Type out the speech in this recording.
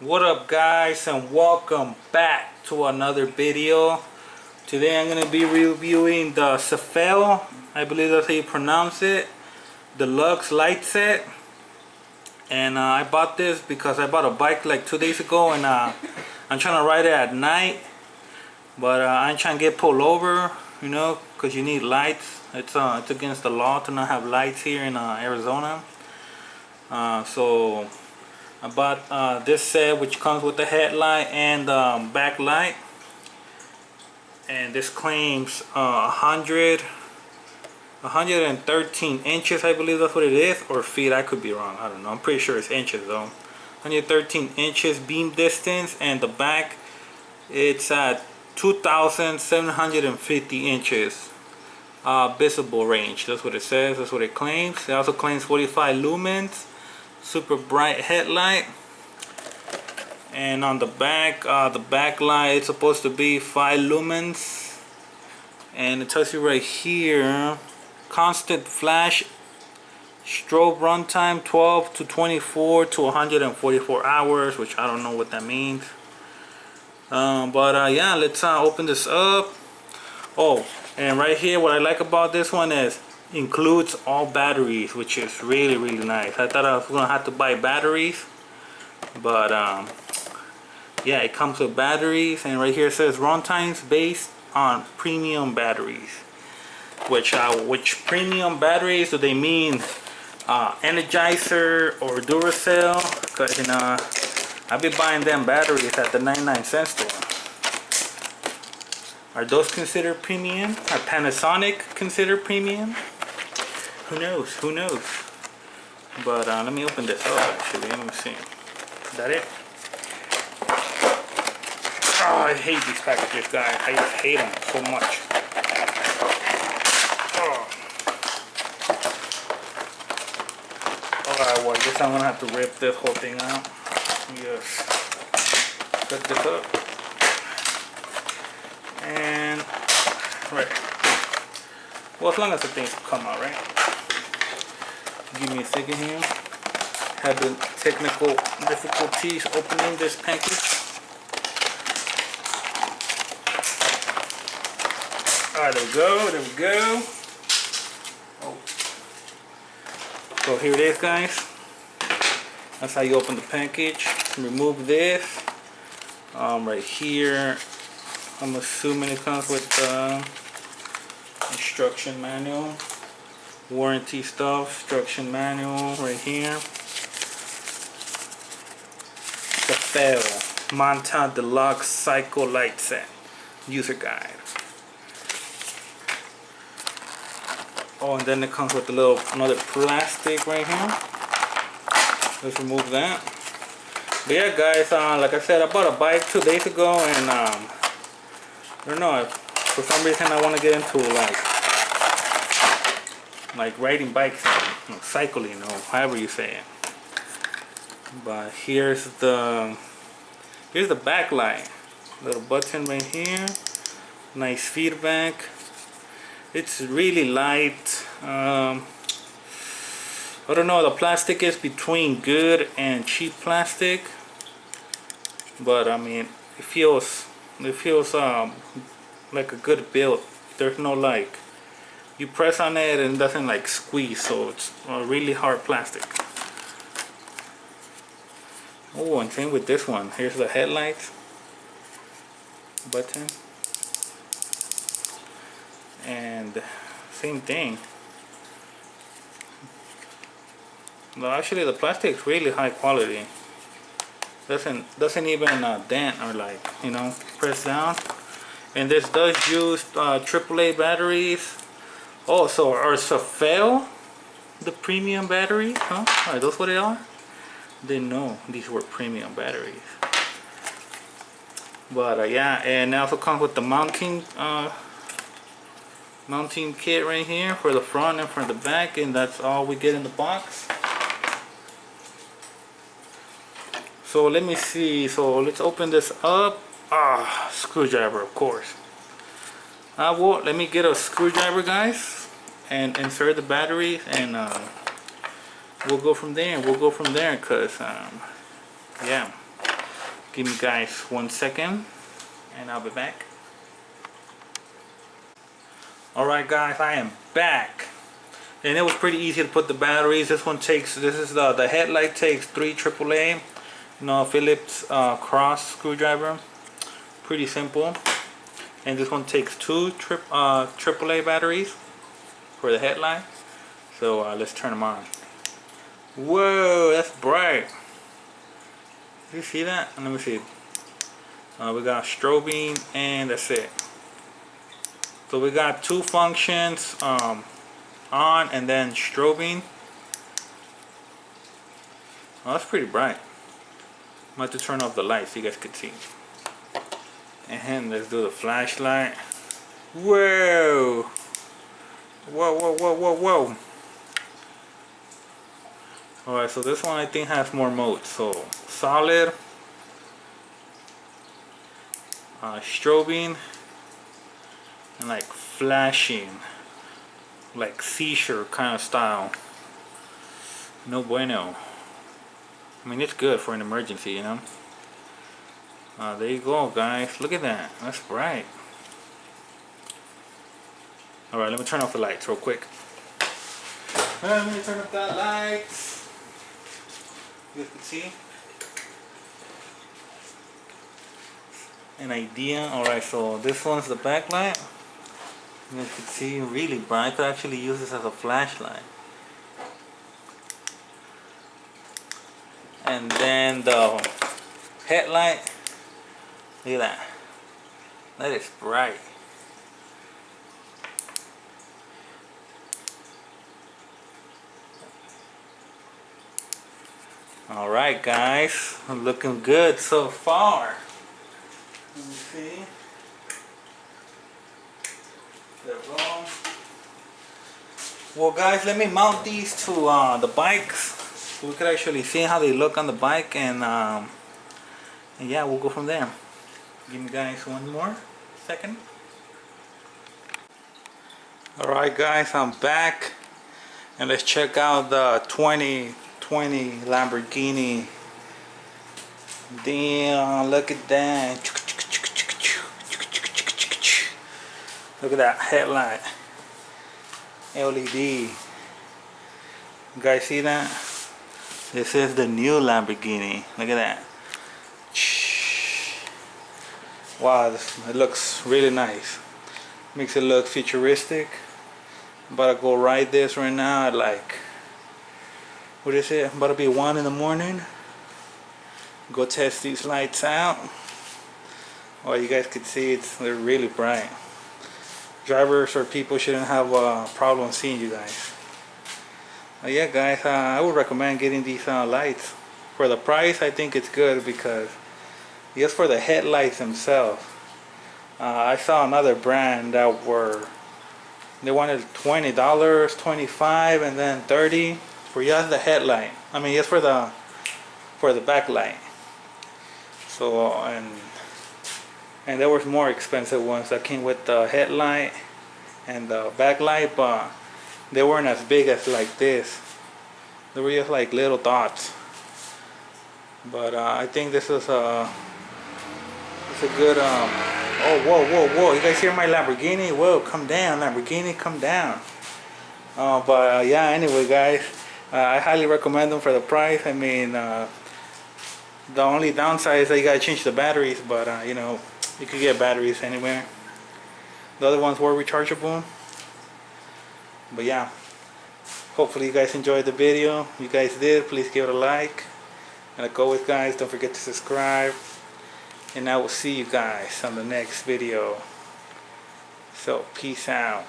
What up guys, and welcome back to another video. Today I'm going to be reviewing the Zefal, I believe that's how you pronounce it, Deluxe light set. And I bought this because I bought a bike like 2 days ago, and I'm trying to ride it at night, but I'm trying to get pulled over, you know, because you need lights. It's against the law to not have lights here in Arizona. So I bought this set, which comes with the headlight and backlight, and this claims 113 inches, I believe that's what it is, or feet, I could be wrong, I don't know, I'm pretty sure it's inches though. 113 inches beam distance, and the back it's at 2,750 inches visible range. That's what it says, that's what it claims. It also claims 45 lumens, super bright headlight, and on the backlight it's supposed to be 5 lumens, and it tells you right here constant flash strobe runtime 12 to 24 to 144 hours, which I don't know what that means. Yeah, let's open this up. Oh, and right here what I like about this one is includes all batteries, which is really nice. I thought I was gonna have to buy batteries, but yeah, it comes with batteries, and right here it says runtimes based on premium batteries. Which premium batteries do they mean? Energizer or Duracell? Because, you know, I've been buying them batteries at the 99-cent store. Are those considered premium? Are Panasonic considered premium? Who knows? Who knows? But let me open this up actually. Let me see. Is that it? Oh, I hate these packages, guys. I just hate them so much. Oh. Alright, well, I guess I'm gonna have to rip this whole thing out. Yes. Cut this up. And right. Well, as long as the things come out, right? Give me a second here. Having technical difficulties opening this package. Alright, there we go, there we go. Oh. So here it is, guys. That's how you open the package. Remove this. Right here, I'm assuming it comes with the instruction manual, warranty stuff, instruction manual right here. Zefal Manta Deluxe Cycle Light Set User Guide. Oh, and then it comes with another plastic right here. Let's remove that. But yeah, guys, like I said, I bought a bike 2 days ago, and I don't know, for some reason I want to get into like riding bikes, and cycling, or however you say it. But here's the backlight. Little button right here. Nice feedback. It's really light. I don't know, the plastic is between good and cheap plastic, but I mean it feels like a good build. There's no, like, you press on it and it doesn't like squeeze, so it's a really hard plastic. Oh, and same with this one. Here's the headlights button, and same thing. Well, actually the plastic is really high quality. Doesn't even dent or, like, you know, press down. And this does use AAA batteries. Oh, so are Zefal the premium batteries? Huh? Are those what they are? Didn't know these were premium batteries. But yeah, and it also comes with the mounting kit right here for the front and for the back, and that's all we get in the box. So let me see, so let's open this up. Screwdriver, of course. Well, let me get a screwdriver, guys, and insert the batteries, and we'll go from there. Cause yeah, Give me guys 1 second and I'll be back. Alright guys, I am back. And it was pretty easy to put the batteries. This is the headlight takes 3 AAA, Phillips cross screwdriver. Pretty simple. And this one takes 2 AAA batteries for the headlight. So let's turn them on. Whoa, that's bright. Did you see that? Let me see. We got strobing and that's it. So we got 2 functions, on and then strobing. Oh, that's pretty bright. I'm about to turn off the light so you guys can see. And let's do the flashlight. Whoa! Whoa, whoa, whoa, whoa, whoa. Alright, so this one I think has more modes. So, solid, strobing, and like flashing. Like seizure kind of style. No bueno. I mean, it's good for an emergency, you know. There you go, guys. Look at that. That's bright. Alright, let me turn off the lights real quick. Let me turn off that lights. You guys can see an idea. Alright, so this one's the backlight. You guys can see really bright. I could actually use this as a flashlight. And then the headlight. Look at that. That is bright. Alright guys, looking good so far. Let me see. Well guys, let me mount these to the bikes so we could actually see how they look on the bike, and yeah, we'll go from there. Give me guys 1 more second. Alright guys, I'm back and let's check out the 2020 Lamborghini. Damn, look at that. Look at that headlight. LED. You guys see that? This is the new Lamborghini. Look at that. Wow, it looks really nice. Makes it look futuristic. I'm about to go ride this right now at like, what is it? I'm about to be 1 in the morning. Go test these lights out. Well, you guys can see they're really bright. Drivers or people shouldn't have a problem seeing you guys. Yeah guys, I would recommend getting these lights. For the price, I think it's good because just for the headlights themselves. I saw another brand that they wanted $20, $25, and then $30 for just the headlight. I mean, just for the backlight. So and there was more expensive ones that came with the headlight and the backlight, but they weren't as big as like this. They were just like little dots. But I think this is a good. Oh, whoa, whoa, whoa! You guys hear my Lamborghini? Whoa, come down, Lamborghini, come down. But yeah, anyway, guys, I highly recommend them for the price. I mean, the only downside is that you gotta change the batteries, but you know, you could get batteries anywhere. The other ones were rechargeable. But yeah, hopefully you guys enjoyed the video. If you guys did, please give it a like. And like always guys, don't forget to subscribe. And I will see you guys on the next video. So peace out.